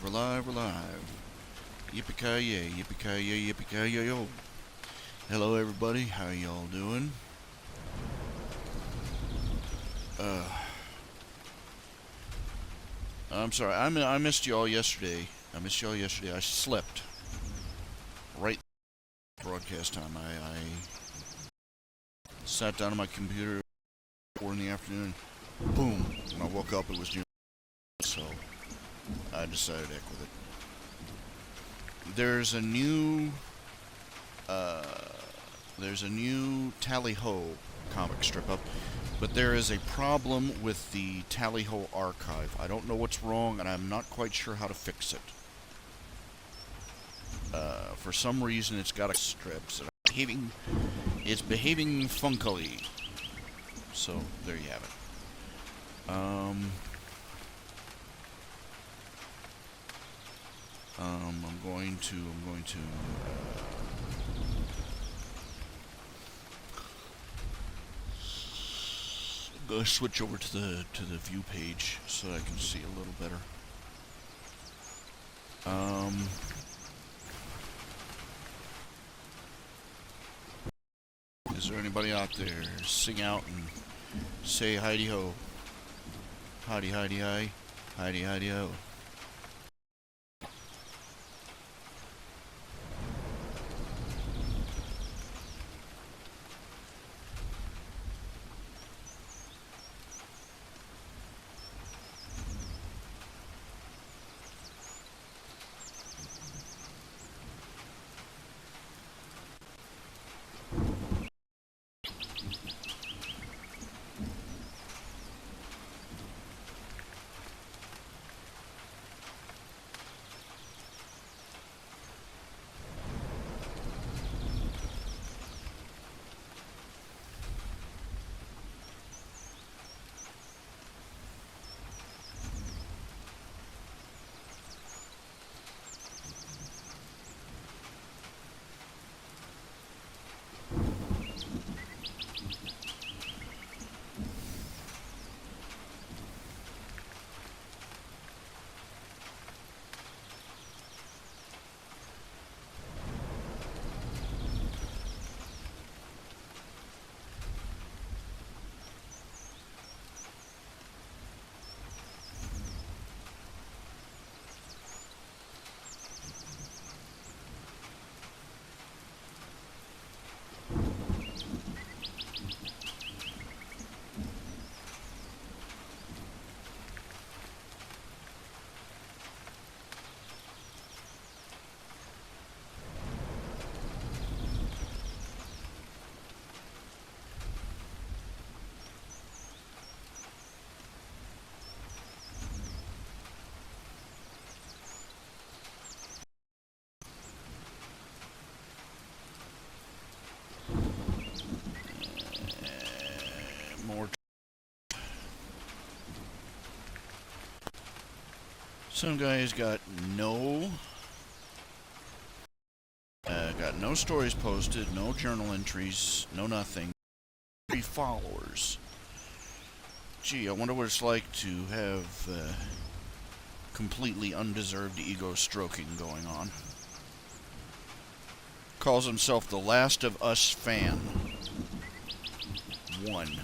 we're live, we're live. Yippee-ki-yay, yippee-ki-yay, yippee-ki-yay-yo. Hello everybody, how y'all doing? I'm sorry, I missed y'all yesterday. I slept. Right broadcast time. I sat down on my computer at 4 in the afternoon. Boom. When I woke up it was June. So I decided to heck with it. There's a new Tally-Ho comic strip up, but there is a problem with the Tally-Ho archive. I don't know what's wrong, and I'm not quite sure how to fix it. For some reason, it's got a strips and it's behaving funkily. So there you have it. I'm going to go switch over to the view page so that I can see a little better. Is there anybody out there? Sing out and say Heidi ho. Heidi Heidi hi. Heidi Heidi ho. More. Some guys got no stories posted, no journal entries, no nothing. 3 followers. Gee, I wonder what it's like to have completely undeserved ego stroking going on. Calls himself the Last of Us fan. 1.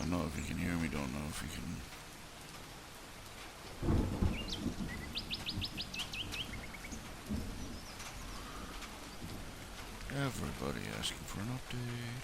Don't know if you can hear me, don't know if you can... Everybody asking for an update.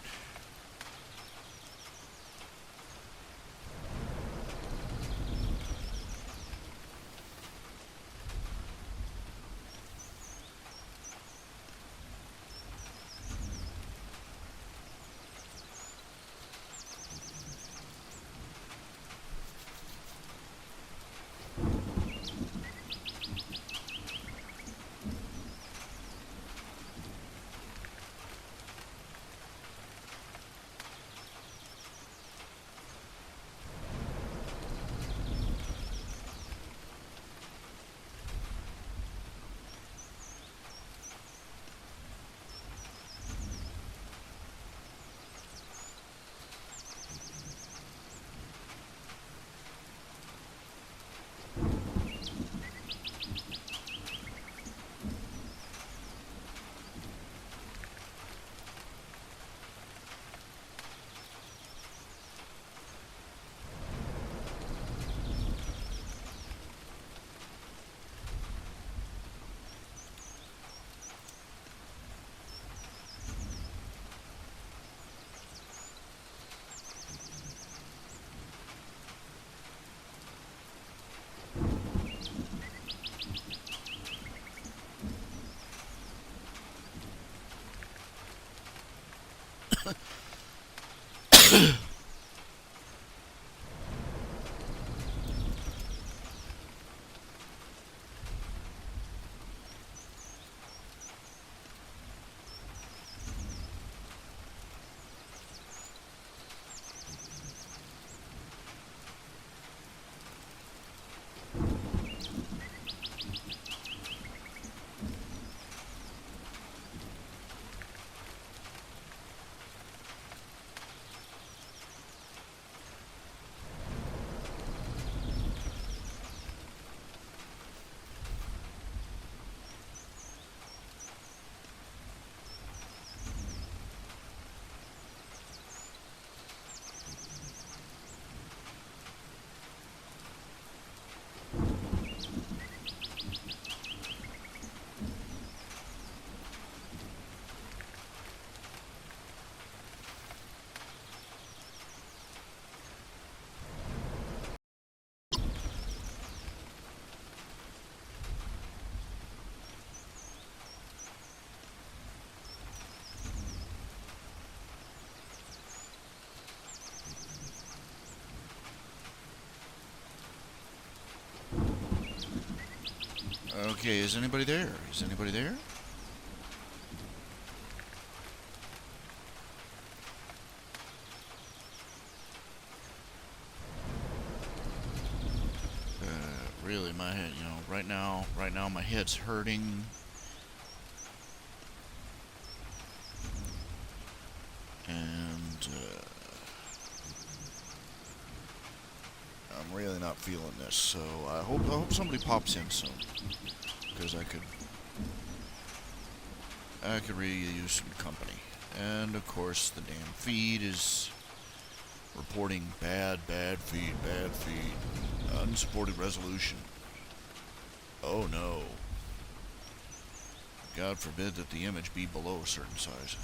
Okay, is anybody there? Is anybody there? Really, my head, right now my head's hurting. And, I'm really not feeling this, so I hope somebody pops in soon. Because I could really use some company. And of course the damn feed is reporting bad feed, unsupported resolution. Oh no. God forbid that the image be below a certain size.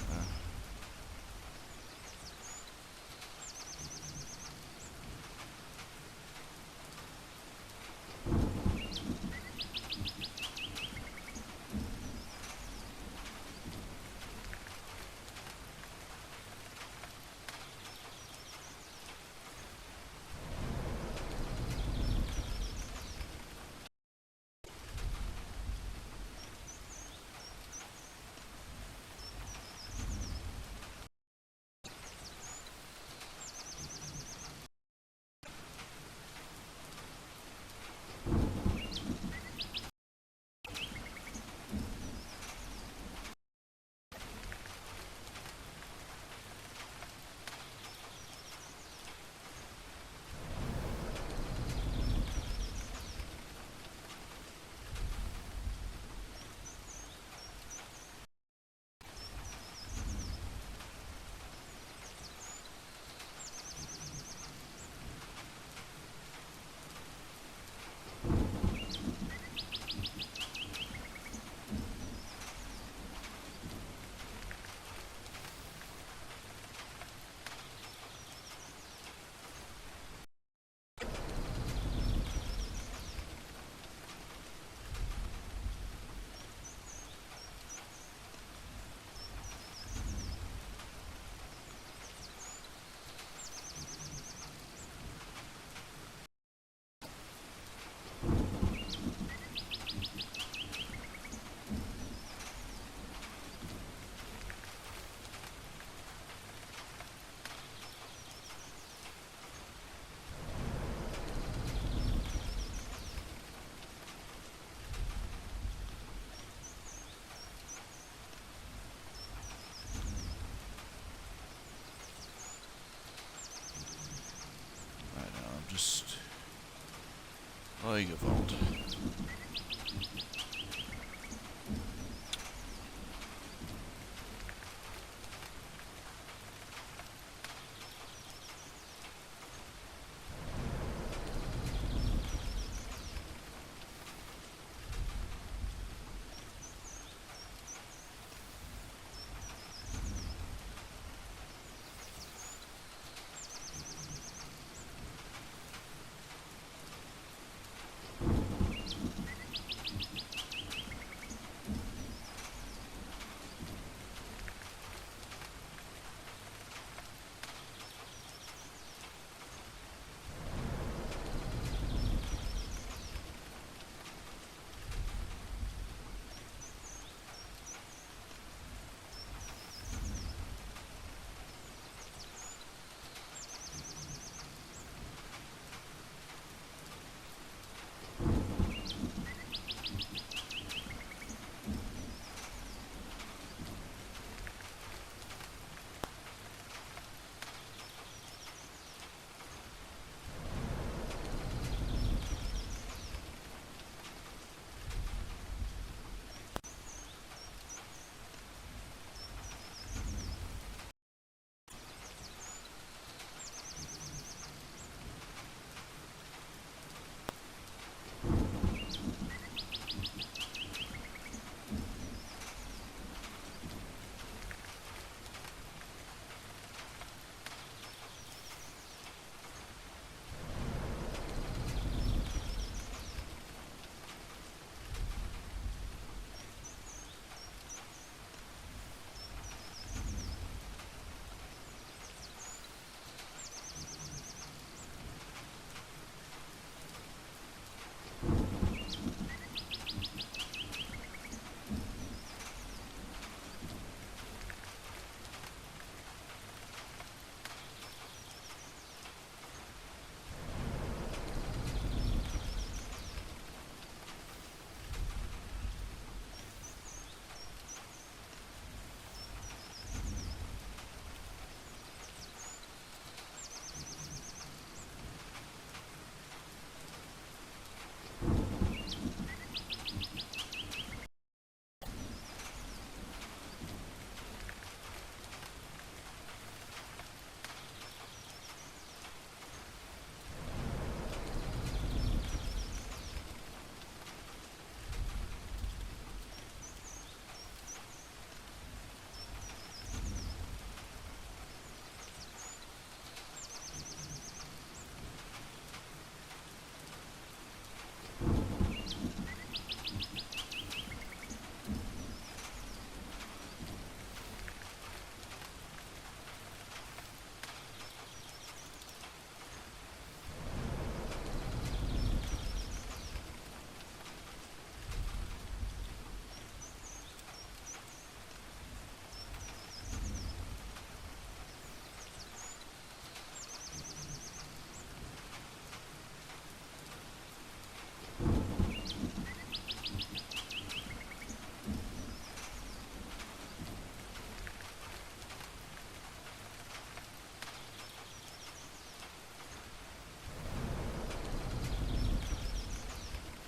Eigewald.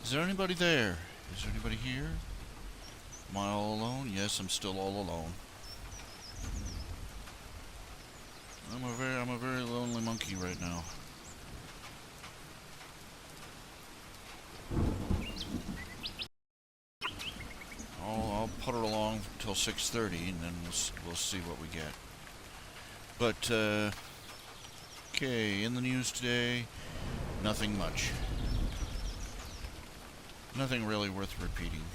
Is there anybody there? Is there anybody here? Am I all alone? Yes, I'm still all alone. I'm a very lonely monkey right now. I'll putter along till 6:30, and then we'll see what we get. But okay, in the news today, nothing much. Nothing really worth repeating.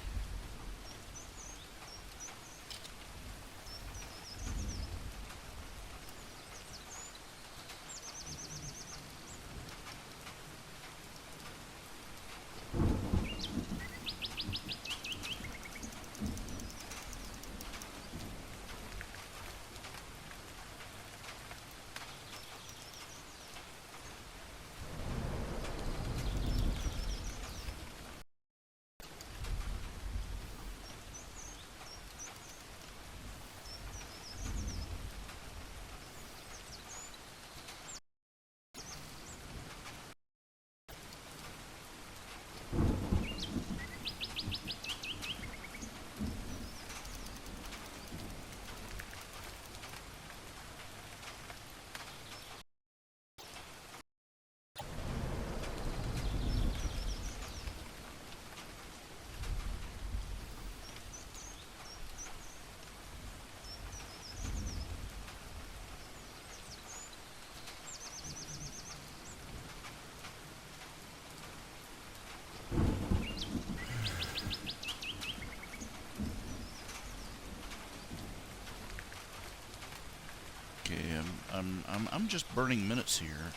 I'm just burning minutes here,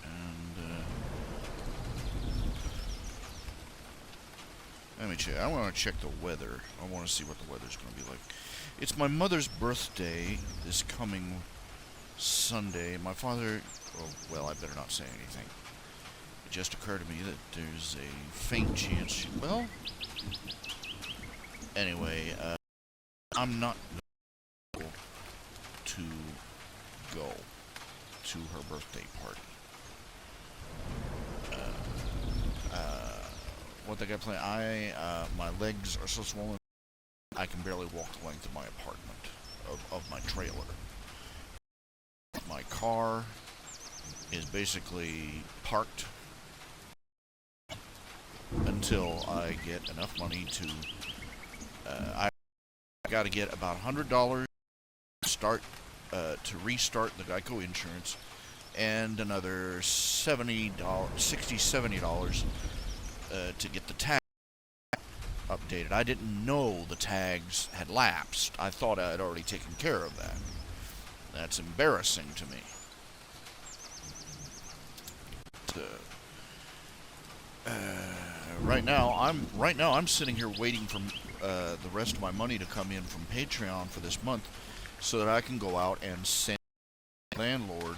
and let me check. I want to check the weather. I want to see what the weather's going to be like. It's my mother's birthday this coming Sunday. My father... Oh, well, I better not say anything. It just occurred to me that there's a faint chance... Well... Anyway, I'm not able to go to her birthday party. What they got planned? My legs are so swollen, I can barely walk the length of my apartment, of my trailer. My car is basically parked until I get enough money to, I gotta get about $100 to restart the Geico insurance, and another $70 to get the tag updated. I didn't know the tags had lapsed. I thought I had already taken care of that. That's embarrassing to me. Right now I'm sitting here waiting for the rest of my money to come in from Patreon for this month, so that I can go out and send the landlord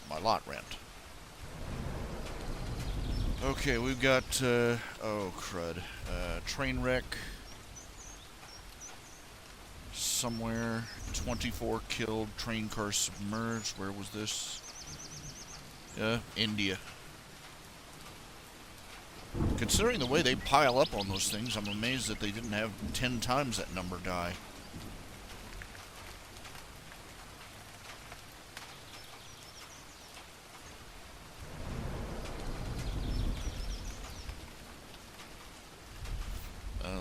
my lot rent. Okay, we've got, oh crud, train wreck somewhere, 24 killed, train car submerged. Where was this? India. Considering the way they pile up on those things, I'm amazed that they didn't have 10 times that number die.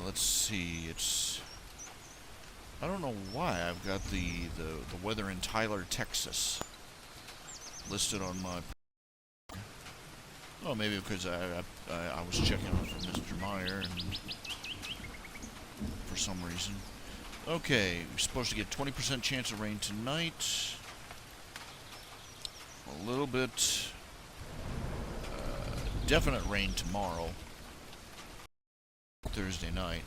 Let's see, it's... I don't know why I've got the weather in Tyler, Texas listed on my... Oh, maybe because I was checking on for Mr. Meyer, and for some reason. Okay, we're supposed to get 20% chance of rain tonight. A little bit... definite rain tomorrow. Thursday night.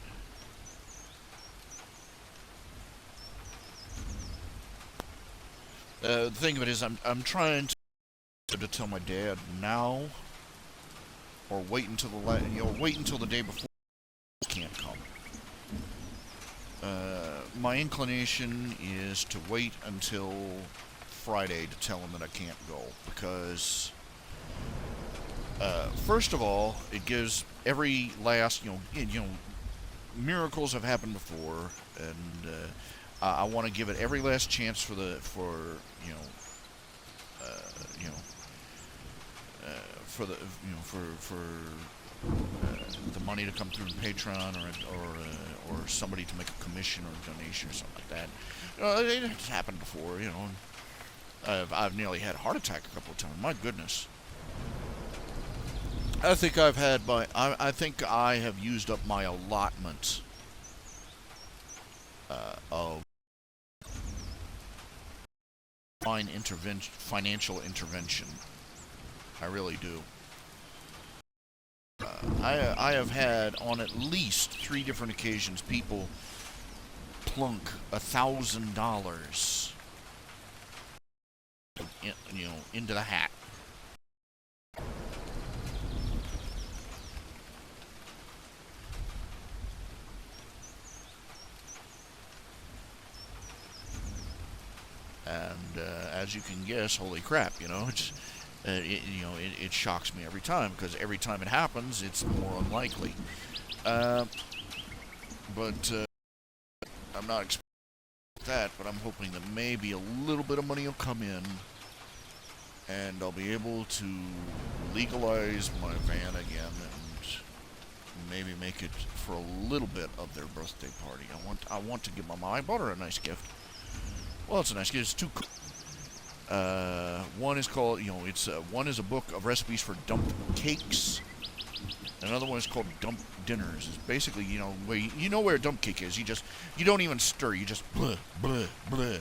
The thing of it is, I'm trying to tell my dad now, or wait until the day before he can't come. My inclination is to wait until Friday to tell him that I can't go, because first of all, it gives every last, miracles have happened before, and I want to give it every last chance for the money to come through in Patreon, or somebody to make a commission or a donation or something like that. It's happened before, I've nearly had a heart attack a couple of times. My goodness. I think I think I have used up my allotment of financial intervention. I really do. I have had on at least 3 different occasions people plunk $1,000, into the hat. And as you can guess, holy crap, it shocks me every time, because every time it happens, it's more unlikely. But I'm not expecting that, but I'm hoping that maybe a little bit of money will come in, and I'll be able to legalize my van again, and maybe make it for a little bit of their birthday party. I want to give my mom. I bought her a nice gift. Well, it's a nice gift. It's 2. One is called, one is a book of recipes for dump cakes. Another one is called dump dinners. It's basically, where a dump cake is. You don't even stir. You just bleh, bleh, bleh.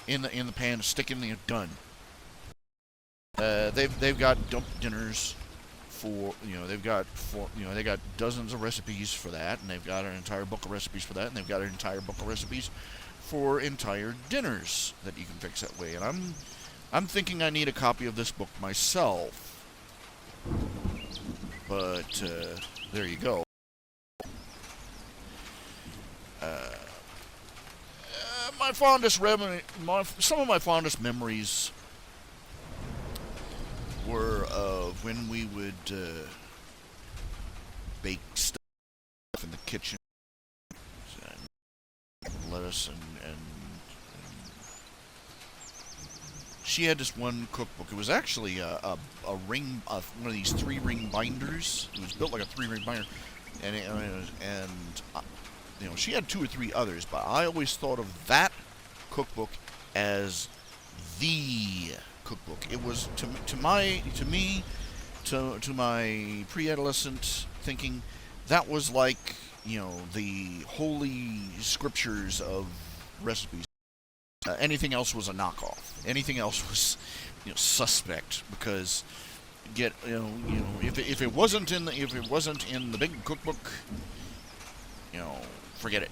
in the pan, stick in the done. They've got dump dinners for they got dozens of recipes for that, and they've got an entire book of recipes for that, and they've got an entire book of recipes for entire dinners that you can fix that way. And I'm thinking I need a copy of this book myself, but there you go. Some of my fondest memories were of when we would bake stuff in the kitchen, and lettuce, and she had this one cookbook. It was actually a ring, one of these 3-ring binders. It was built like a 3-ring binder, and she had 2 or 3 others, but I always thought of that cookbook as the cookbook. It was to my pre-adolescent thinking, that was like the holy scriptures of recipes. Anything else was a knockoff. Anything else was suspect, because if it wasn't in the big cookbook, forget it.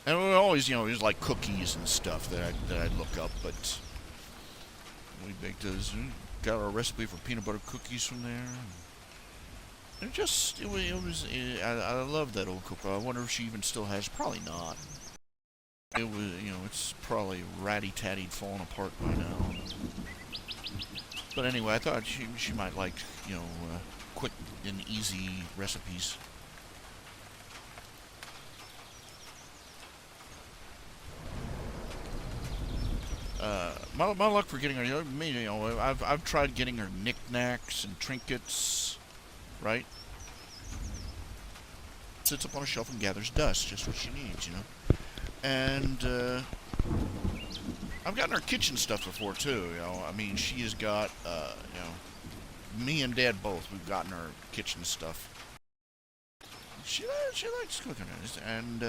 And we always, there's like cookies and stuff that I'd look up, but we baked those. Got our recipe for peanut butter cookies from there. I love that old cookbook. I wonder if she even still has. Probably not. It was, it's probably ratty-tatty, falling apart by now. But anyway, I thought she might like, quick and easy recipes. My luck for getting her, I've tried getting her knickknacks and trinkets, right? Sits up on a shelf and gathers dust, just what she needs, And I've gotten her kitchen stuff before too, she has got, me and Dad both, we've gotten her kitchen stuff. She likes cooking it, and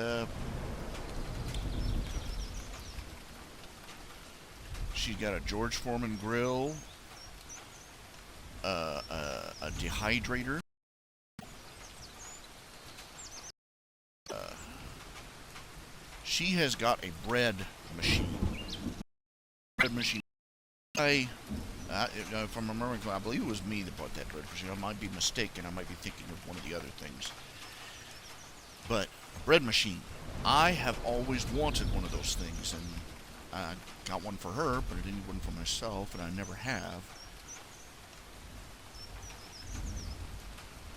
she's got a George Foreman grill, a dehydrator, she has got a bread machine. If I'm remembering, I believe it was me that bought that bread machine. I might be mistaken. I might be thinking of one of the other things. But a bread machine. I have always wanted one of those things, and I got one for her, but I didn't need one for myself, and I never have.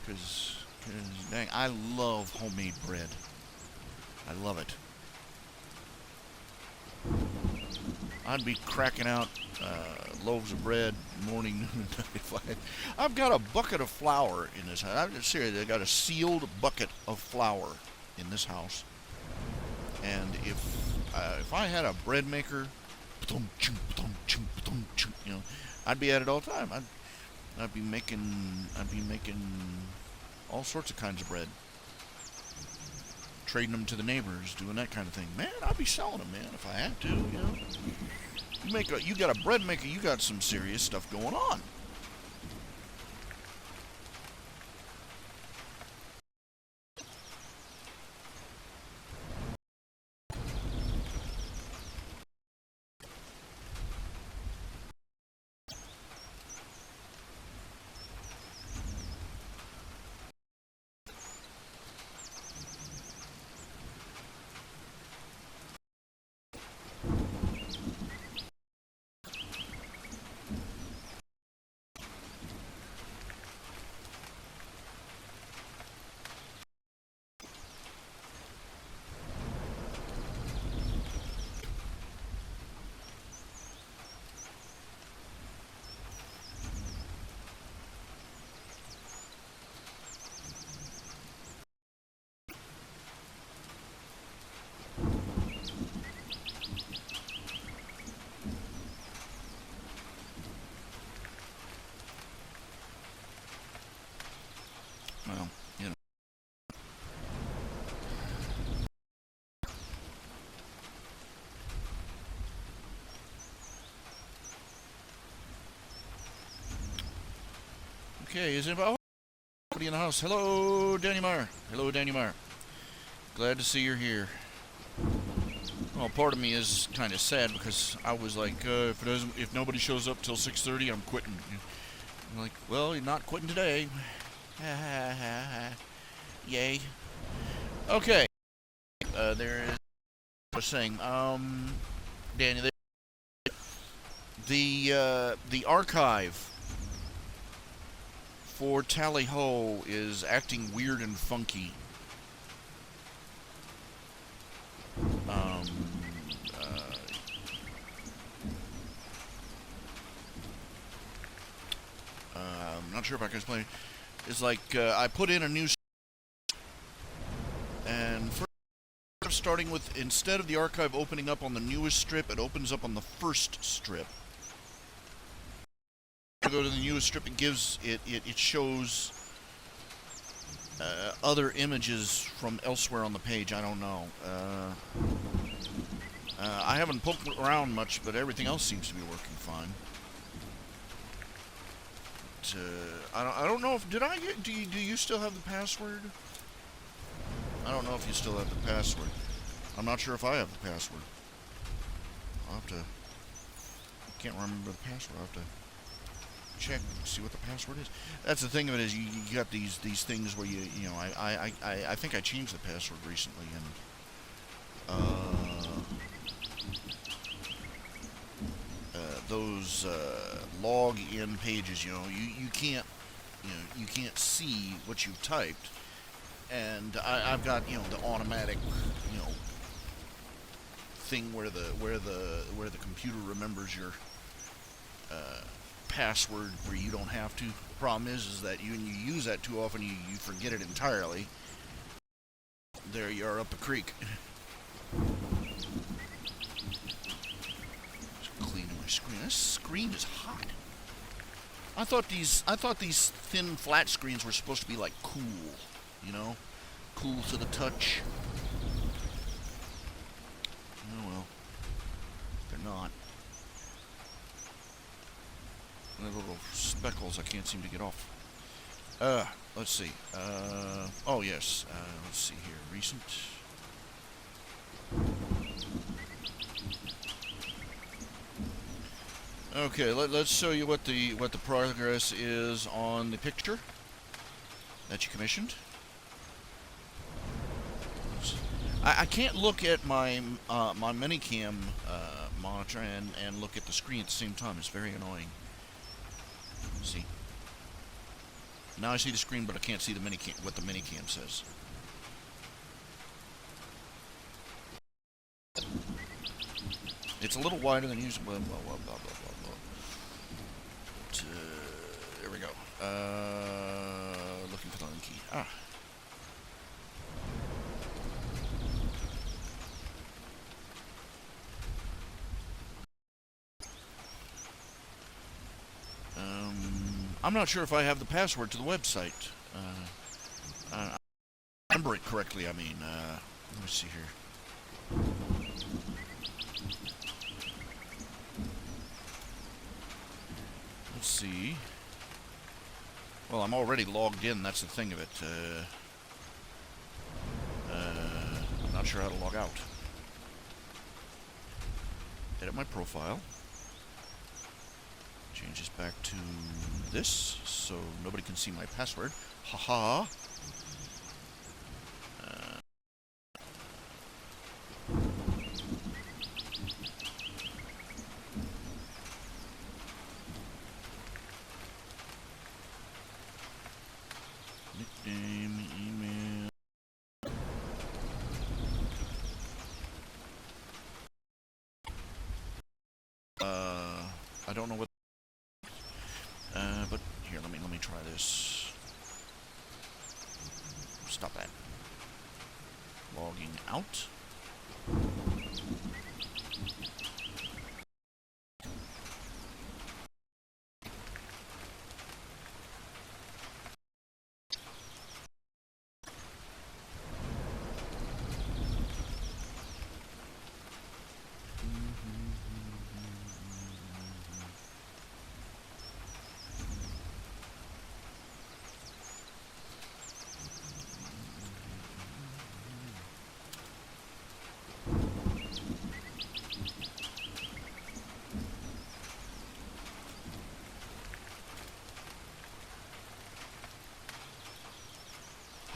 Because dang, I love homemade bread. I love it. I'd be cracking out loaves of bread morning, noon, and night. I've got a bucket of flour in this house. I'm serious. I've got a sealed bucket of flour in this house. And if I had a bread maker, I'd be at it all the time. I'd be making all sorts of kinds of bread, trading them to the neighbors, doing that kind of thing. Man, I'd be selling them, man, if I had to. You got a bread maker, you got some serious stuff going on. Okay, is anybody in the house? Hello, Danny Meyer. Hello, Danny Meyer. Glad to see you're here. Well, part of me is kind of sad because I was like, if nobody shows up till 6:30, I'm quitting. I'm like, well, you're not quitting today. Yay. Okay. There is. I was saying, Danny, the archive for Tally Ho is acting weird and funky. I'm not sure if I can explain. It's like I put in a new, and first starting with, instead of the archive opening up on the newest strip, it opens up on the first strip. To go to the newest strip, it shows other images from elsewhere on the page. I don't know. I haven't poked around much, but everything else seems to be working fine. I don't know if do you still have the password? I don't know if you still have the password. I'm not sure if I have the password. I'll have to. I can't remember the password. I'll have to check, see what the password is. That's the thing of it, is you got these things where you know I think I changed the password recently, and those log-in pages, you can't see what you've typed, and I've got the automatic thing where the computer remembers your password where you don't have to. The problem is that when you use that too often, you forget it entirely. There you are up a creek. Just cleaning my screen. This screen is hot. I thought these thin flat screens were supposed to be like cool, cool to the touch. Oh well, they're not. And the little speckles I can't seem to get off. Let's see. Oh yes. Let's see here. Recent. Okay. Let's show you what the progress is on the picture that you commissioned. I can't look at my my Minicam monitor and look at the screen at the same time. It's very annoying. See. Now I see the screen, but I can't see the what the minicam says. It's a little wider than usual. Blah blah blah blah blah blah. But, there we go. Looking for the link key. Ah. I'm not sure if I have the password to the website. I remember it correctly, I mean. Let me see here. Let's see. Well, I'm already logged in, that's the thing of it. I'm not sure how to log out. Edit my profile. Change this back to this, so nobody can see my password. Haha. Nickname, email. I don't know what. But here, let me try this. Stop that. Logging out.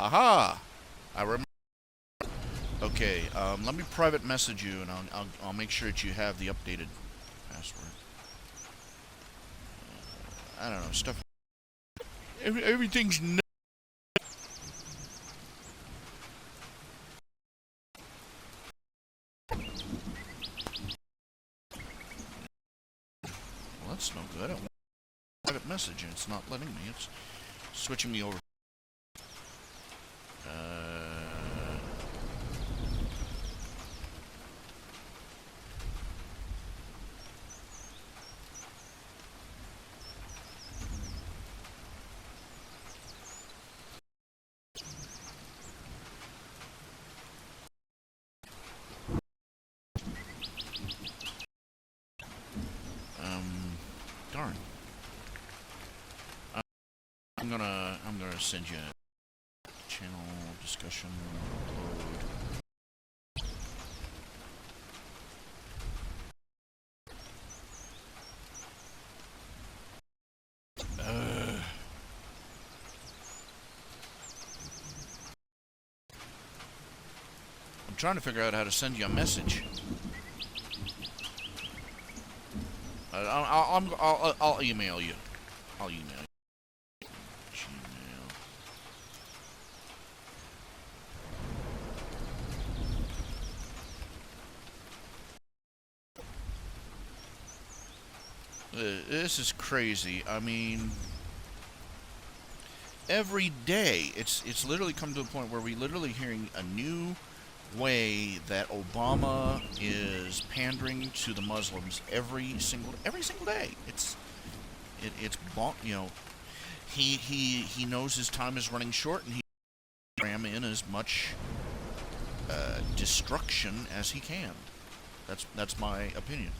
Haha! I remember. Okay, let me private message you, and I'll make sure that you have the updated password. I don't know, stuff. Everything's. Well, that's no good. I want a private message, and it's not letting me. It's switching me over. Darn. I'm gonna send you a channel discussion upload. I'm trying to figure out how to send you a message. I'll email you. I'll email you. Gmail. This is crazy. I mean, every day it's literally come to a point where we're literally hearing a new way that Obama is pandering to the Muslims every single day. It's you know, he knows his time is running short, and he ram in as much destruction as he can. That's my opinion.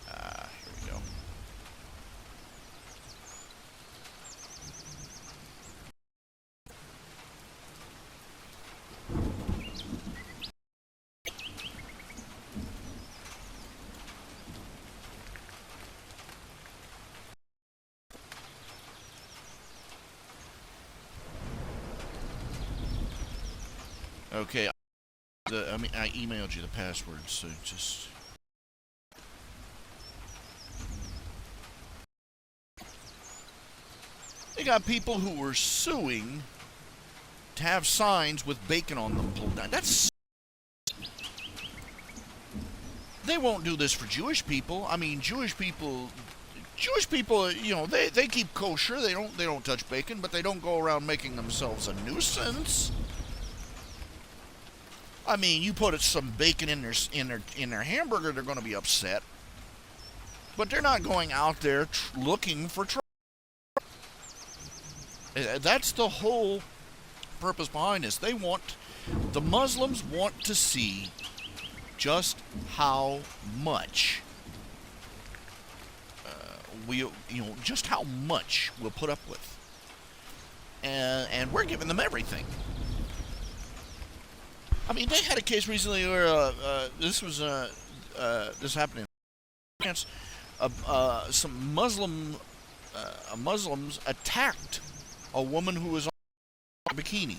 Here we go. Okay, I emailed you the password, so just. They got people who were suing to have signs with bacon on them pulled down. They won't do this for Jewish people. I mean, Jewish people, you know, they keep kosher. They don't touch bacon, but they don't go around making themselves a nuisance. I mean, you put some bacon in their hamburger, they're going to be upset. But they're not going out there looking for trouble. That's the whole purpose behind this. The Muslims want to see just how much just how much we'll put up with, and we're giving them everything. I mean, they had a case recently where this happened in France. Some Muslims attacked a woman who was on a bikini,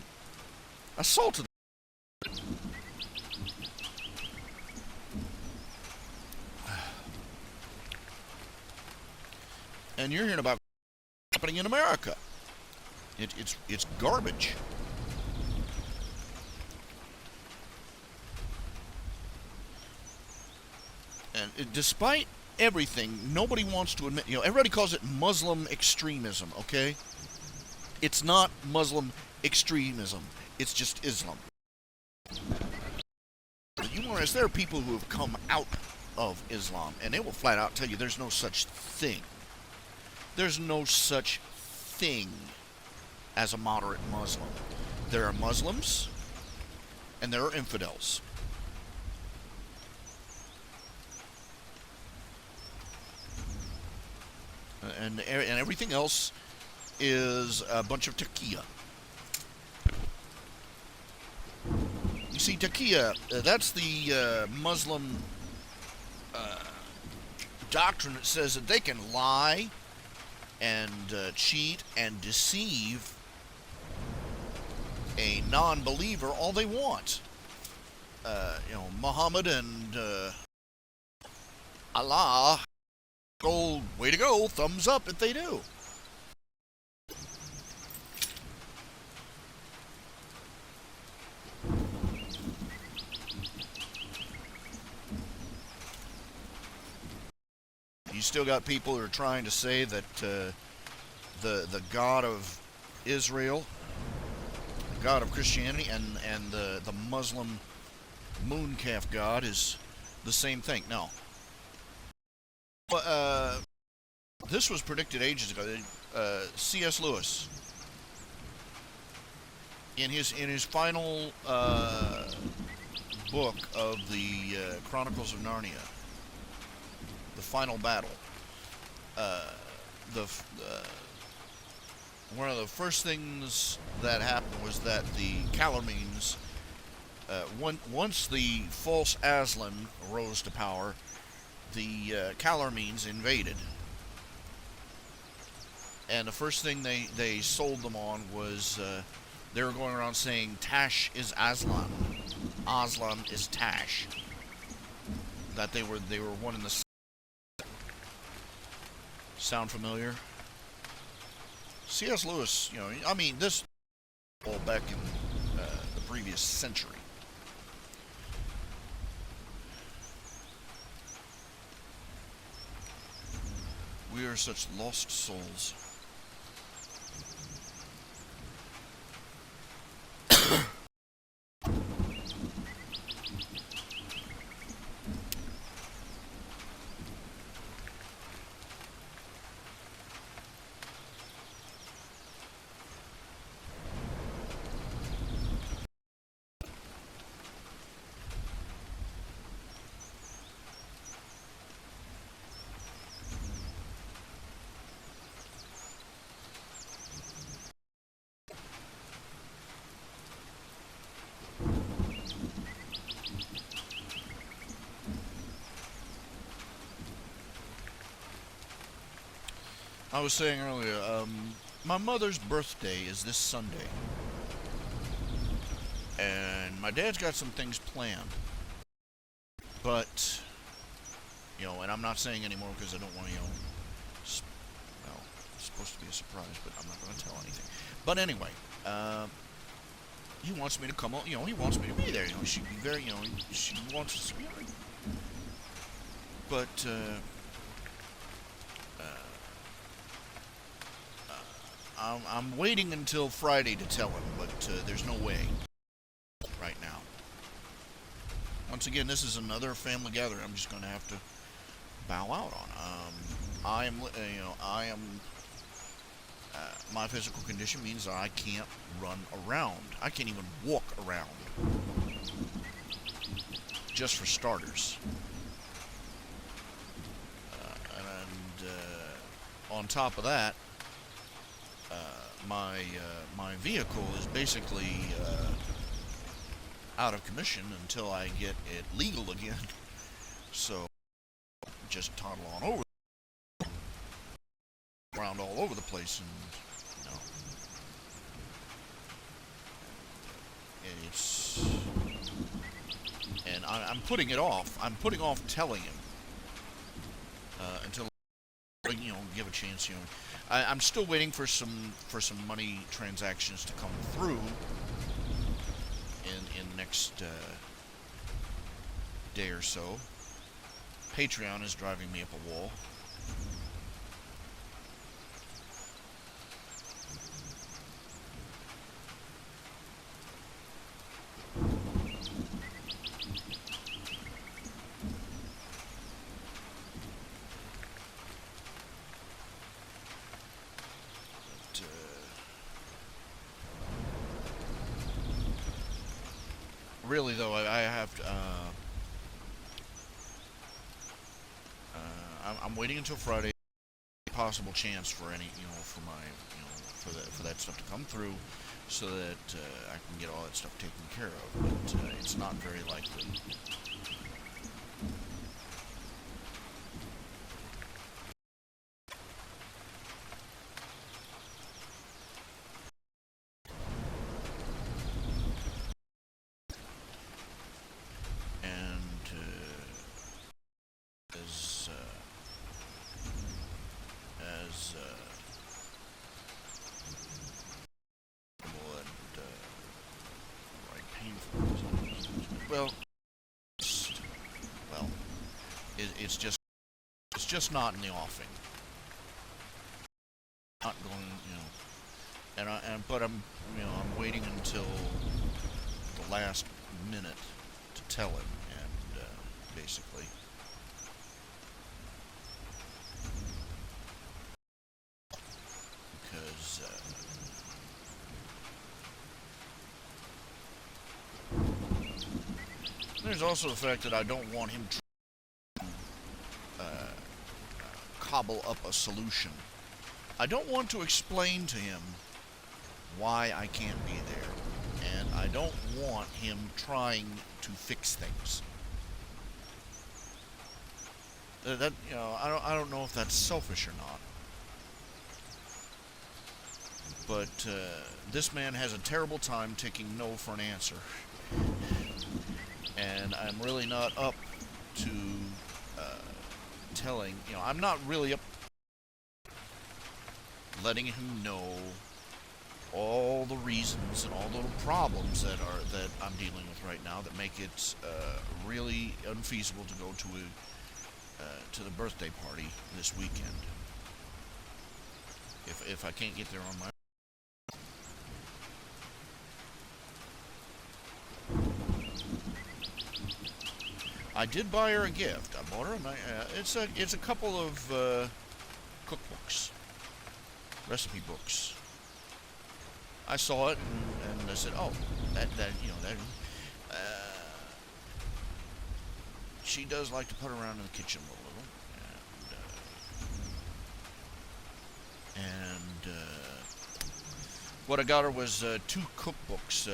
assaulted her. And you're hearing about happening in America. It's garbage. And despite everything, nobody wants to admit, everybody calls it Muslim extremism, okay? It's not Muslim extremism. It's just Islam. There are people who have come out of Islam, and they will flat out tell you there's no such thing. There's no such thing as a moderate Muslim. There are Muslims, and there are infidels. And everything else is a bunch of taqiyya. You see, taqiyya, that's the Muslim doctrine that says that they can lie, and cheat and deceive a non-believer all they want. Muhammad and Allah, go, way to go, thumbs up if they do. You still got people who are trying to say that the God of Israel, the God of Christianity, and the Muslim moon calf God is the same thing. No. But this was predicted ages ago. C.S. Lewis, in his final book of the Chronicles of Narnia, the final battle, one of the first things that happened was that the Calormenes, once the false Aslan rose to power, the Calormenes invaded. And the first thing they sold them on was they were going around saying Tash is Aslan, Aslan is Tash. That they were one in the same. Sound familiar? C.S. Lewis, this all back in the previous century. We are such lost souls. I was saying earlier, my mother's birthday is this Sunday. And my dad's got some things planned. But, and I'm not saying anymore because I don't want to, it's supposed to be a surprise, but I'm not going to tell anything. But anyway, he wants me to come on, he wants me to be there, she'd be very, she wants us to be there. But, I'm waiting until Friday to tell him, but there's no way right now. Once again, this is another family gathering I'm just going to have to bow out on. My physical condition means that I can't run around. I can't even walk around. Just for starters. And on top of that, my vehicle is basically out of commission until I get it legal again. So just toddle on over, around all over the place, and I'm putting it off. I'm putting off telling him until give a chance. I'm still waiting for some money transactions to come through in the next day or so. Patreon is driving me up a wall. Really, though, I have to. I'm waiting until Friday. Possible chance for any, for my, for that stuff to come through, so that I can get all that stuff taken care of. But it's not very likely. Well, well, it's just not in the offing. Not going, but I'm waiting until the last minute to tell him, and basically. Because there's also the fact that I don't want him to cobble up a solution. I don't want to explain to him why I can't be there, and I don't want him trying to fix things. I don't know if that's selfish or not. But this man has a terrible time taking no for an answer. And I'm really not up to telling, I'm not really up letting him know all the reasons and all the problems that I'm dealing with right now that make it really unfeasible to go to the birthday party this weekend. If I can't get there on my I did buy her a gift. I bought her it's a couple of cookbooks, recipe books. I saw it and I said, "Oh, that she does like to put around in the kitchen a little, and what I got her was 2 cookbooks.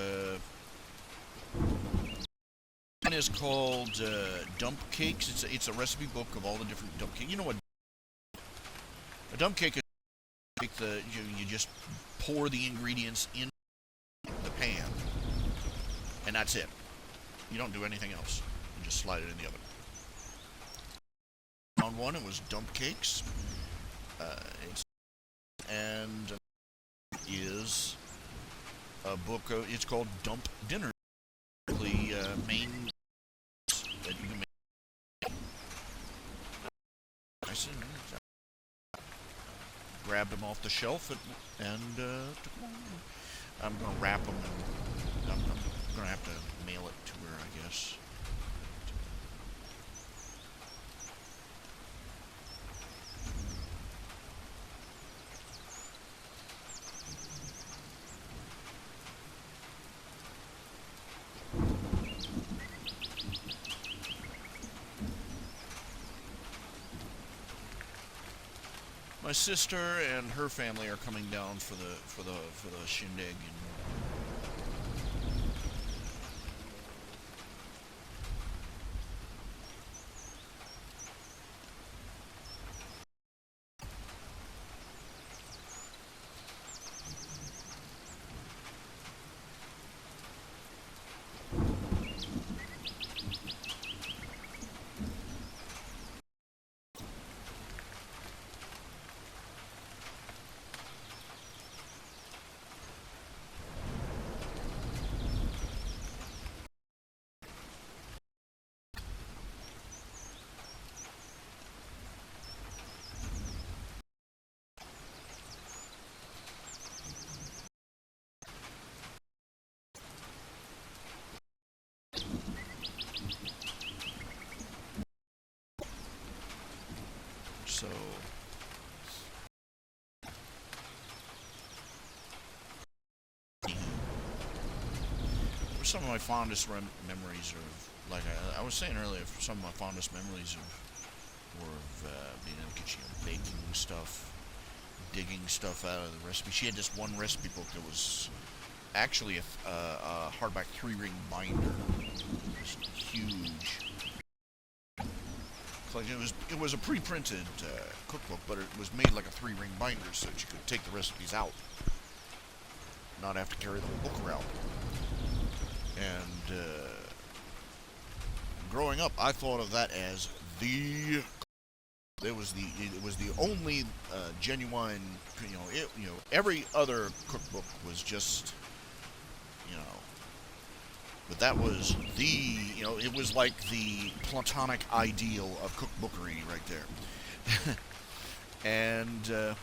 One is called Dump Cakes. It's a recipe book of all the different dump cakes. You know what a dump cake is? You just pour the ingredients in the pan, and that's it. You don't do anything else. You just slide it in the oven. On one, it was Dump Cakes. And is a book. It's called Dump Dinner. The main that you can make. I said, grabbed them off the shelf and took them home. I'm gonna wrap them and I'm gonna have to mail it to her, I guess. My sister and her family are coming down for the shindig, and so some of my fondest memories of, like I was saying earlier, some of my fondest memories were of being in the kitchen, baking stuff, digging stuff out of the recipe. She had this one recipe book that was actually a hardback 3-ring binder. This huge. Like it was a pre-printed cookbook, but it was made like a 3-ring binder, so that you could take the recipes out, not have to carry the whole book around. And growing up, I thought of that as it was the only genuine. Every other cookbook was just But that was it was like the platonic ideal of cookbookery right there. And